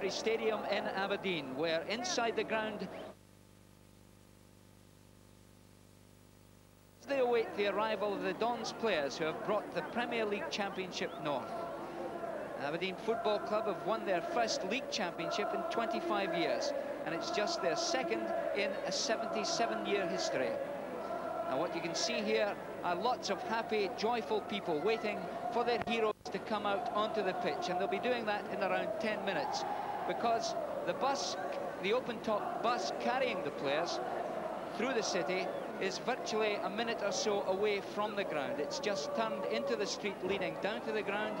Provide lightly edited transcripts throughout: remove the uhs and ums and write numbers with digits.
Pittodrie Stadium in Aberdeen, where inside the ground they await the arrival of the Dons players who have brought the Premier League Championship north. Aberdeen Football Club have won their first league championship in 25 years, and it's just their second in a 77-year history. Now what you can see here are lots of happy, joyful people waiting for their heroes to come out onto the pitch, and they'll be doing that in around 10 minutes, because the bus, the open-top bus carrying the players through the city, is virtually a minute or so away from the ground. It's just turned into the street leading down to the ground,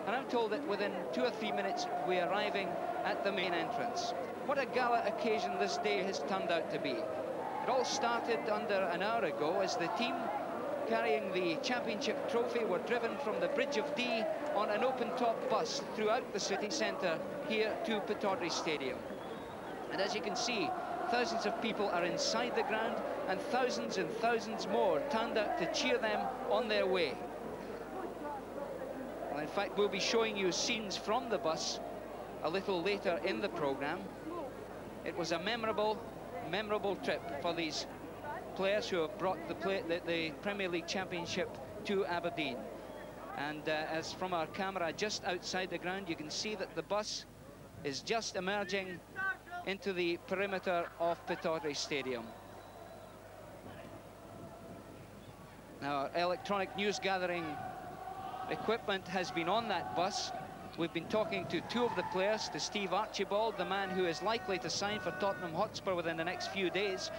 and I'm told that within 2 or 3 minutes we're arriving at the main entrance. What a gala occasion this day has turned out to be. It all started under an hour ago as the team carrying the championship trophy were driven from the Bridge of Dee on an open-top bus throughout the city centre here to Pittodrie Stadium. And as you can see, thousands of people are inside the ground, and thousands more turned out to cheer them on their way. Well, in fact, we'll be showing you scenes from the bus a little later in the programme. It was a memorable trip for these players who have brought the Premier League Championship to Aberdeen. And as from our camera just outside the ground, you can see that the bus is just emerging into the perimeter of Pittodrie Stadium. Now, our electronic news gathering equipment has been on that bus. We've been talking to two of the players, to Steve Archibald, the man who is likely to sign for Tottenham Hotspur within the next few days,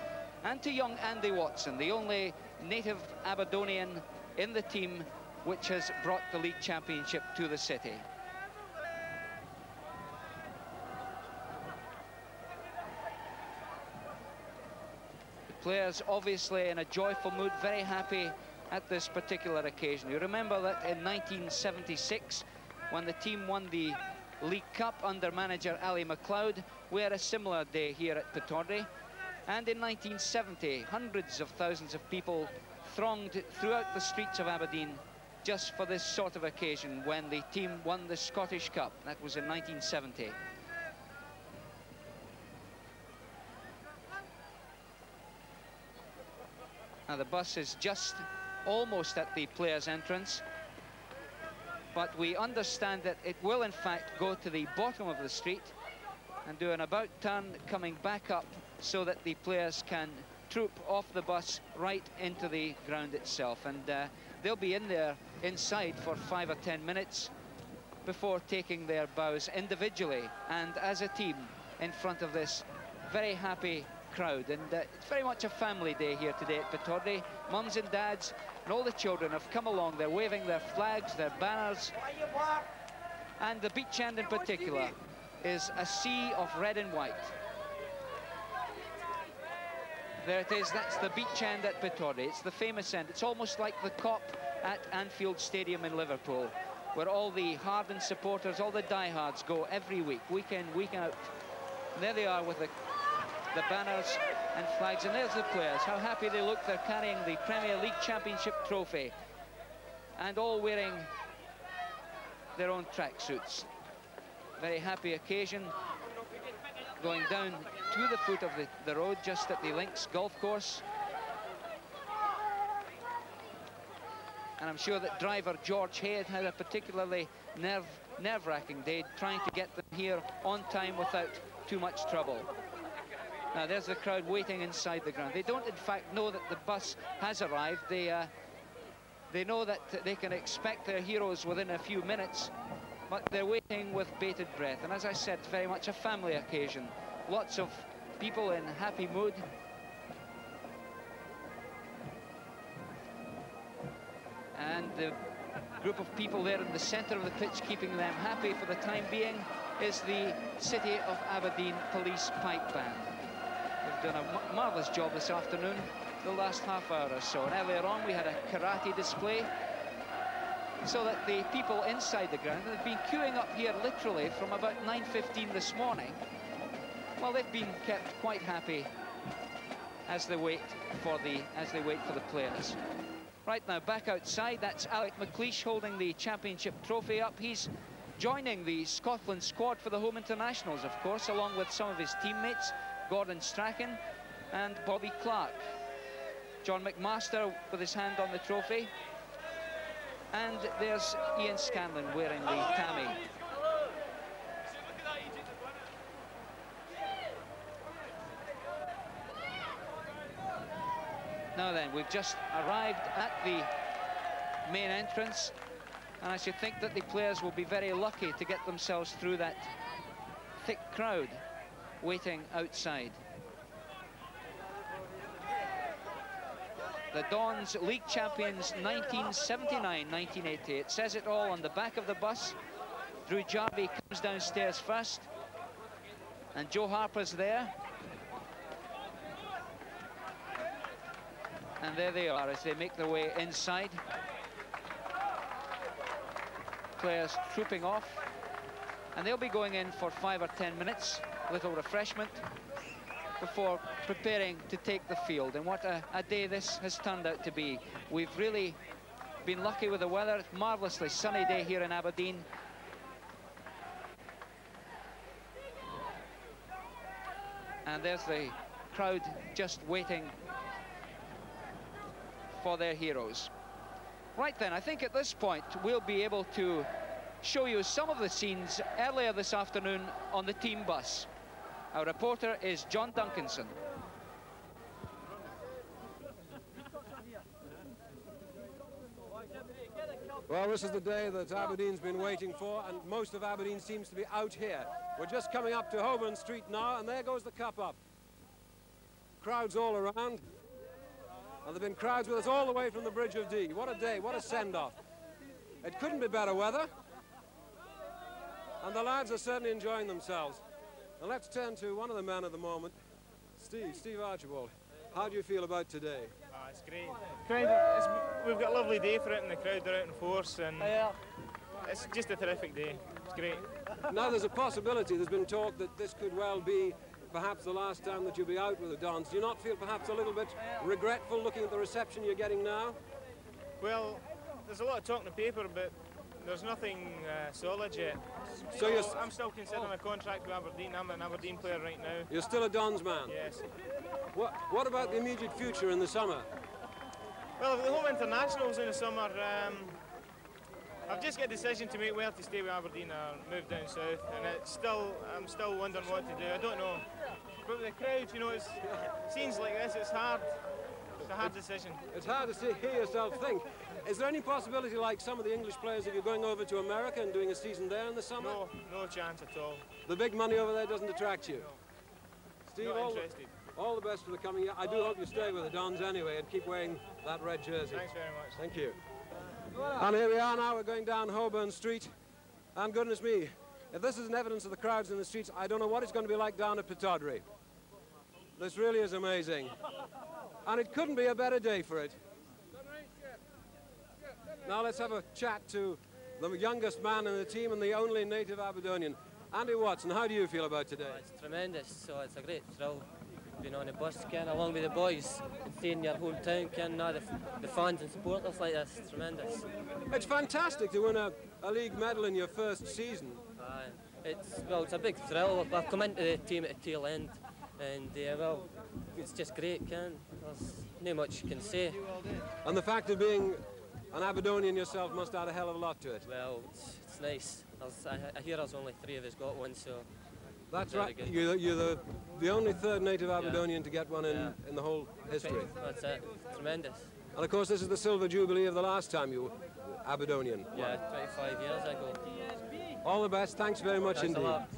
and to young Andy Watson, the only native Aberdonian in the team which has brought the league championship to the city. The players obviously in a joyful mood, very happy at this particular occasion. You remember that in 1976, when the team won the League Cup under manager Ali MacLeod, we had a similar day here at Pittodrie. And in 1970, hundreds of thousands of people thronged throughout the streets of Aberdeen just for this sort of occasion when the team won the Scottish Cup. That was in 1970. Now the bus is just almost at the players' entrance, but we understand that it will in fact go to the bottom of the street and do an about turn coming back up so that the players can troop off the bus right into the ground itself. And they'll be in there inside for 5 or 10 minutes before taking their bows individually and as a team in front of this very happy crowd. And it's very much a family day here today at Pittodrie. Mums and dads and all the children have come along. They're waving their flags, their banners, and the beach end in particular is a sea of red and white. There it is, that's the beach end at Pittodrie. It's the famous end. It's almost like the Kop at Anfield Stadium in Liverpool, where all the hardened supporters, all the diehards go every week, week in, week out. And there they are with the banners and flags, and there's the players. How happy they look. They're carrying the Premier League Championship trophy and all wearing their own tracksuits. Very happy occasion going down to the foot of the road just at the Links golf course. And I'm sure that driver George Hay had a particularly nerve-wracking day trying to get them here on time without too much trouble. Now there's the crowd waiting inside the ground. They don't in fact know that the bus has arrived. They know that they can expect their heroes within a few minutes, but they're waiting with bated breath. And as I said, very much a family occasion. Lots of people in happy mood. And the group of people there in the centre of the pitch keeping them happy for the time being is the City of Aberdeen Police Pipe Band. They've done a marvellous job this afternoon, the last half hour or so. And earlier on we had a karate display, so that the people inside the ground have been queuing up here literally from about 9:15 this morning. Well, they've been kept quite happy as they wait for the players. Right now, back outside, that's Alec McLeish holding the championship trophy up. He's joining the Scotland squad for the home internationals, of course, along with some of his teammates, Gordon Strachan and Bobby Clark. John McMaster with his hand on the trophy. And there's Ian Scanlon wearing the Tammy. Now then, we've just arrived at the main entrance, and I should think that the players will be very lucky to get themselves through that thick crowd waiting outside. The Dons league champions 1979-1980. It says it all on the back of the bus. Drew Jarvie comes downstairs first, and Joe Harper's there. And there they are as they make their way inside. Players trooping off, and they'll be going in for 5 or 10 minutes, a little refreshment, before preparing to take the field. And what a day this has turned out to be. We've really been lucky with the weather. Marvellously sunny day here in Aberdeen. And there's the crowd just waiting for their heroes. Right then, I think at this point we'll be able to show you some of the scenes earlier this afternoon on the team bus. Our reporter is John Duncanson. Well, this is the day that Aberdeen's been waiting for, and most of Aberdeen seems to be out here. We're just coming up to Holborn Street now, and there goes the cup up. Crowds all around. And there have been crowds with us all the way from the Bridge of Dee. What a day, what a send-off. It couldn't be better weather. And the lads are certainly enjoying themselves. And let's turn to one of the men at the moment, Steve Archibald. How do you feel about today? Oh, it's great. We've got a lovely day for it, and the crowd are out in force, and it's just a terrific day. It's great. Now there's a possibility, there's been talk that this could well be perhaps the last time that you'll be out with the Dons. Do you not feel perhaps a little bit regretful looking at the reception you're getting now? Well, there's a lot of talk in the paper, but there's nothing solid yet. So I'm still considering a contract with Aberdeen. I'm an Aberdeen player right now. You're still a Dons man? Yes. What about the immediate future in the summer? Well, the home internationals in the summer, I've just got a decision to make whether to stay with Aberdeen or move down south, and I'm still wondering what to do. I don't know. But with the crowd, you know, it's scenes like this, it's hard. It's a hard decision. It's hard to hear yourself think. Is there any possibility, like some of the English players, if you're going over to America and doing a season there in the summer? No chance at all. The big money over there doesn't attract you? No. Steve, not interested. All the best for the coming year. I do hope you stay with the Dons anyway and keep wearing that red jersey. Thanks very much. Thank you. And here we are now, we're going down Holborn Street. And goodness me, if this isn't evidence of the crowds in the streets, I don't know what it's going to be like down at Pittodrie. This really is amazing. And it couldn't be a better day for it. Now let's have a chat to the youngest man in the team and the only native Aberdonian. Andy Watson, how do you feel about today? Oh, it's tremendous, so it's a great thrill being on the bus, along with the boys, and seeing your hometown, the fans and supporters like this. It's tremendous. It's fantastic to win a league medal in your first season. It's a big thrill. I've come into the team at the tail end, and well, it's just great. There's not much you can say. And the fact of being an Aberdonian yourself must add a hell of a lot to it. Well, it's nice. I hear there's only 3 of us got one, so... That's right. You're the only third native Aberdonian to get one in the whole history. That's it. Tremendous. And of course this is the silver jubilee of the last time you were Aberdonian. Yeah, 25 years ago. All the best. Thanks very much indeed. A lot.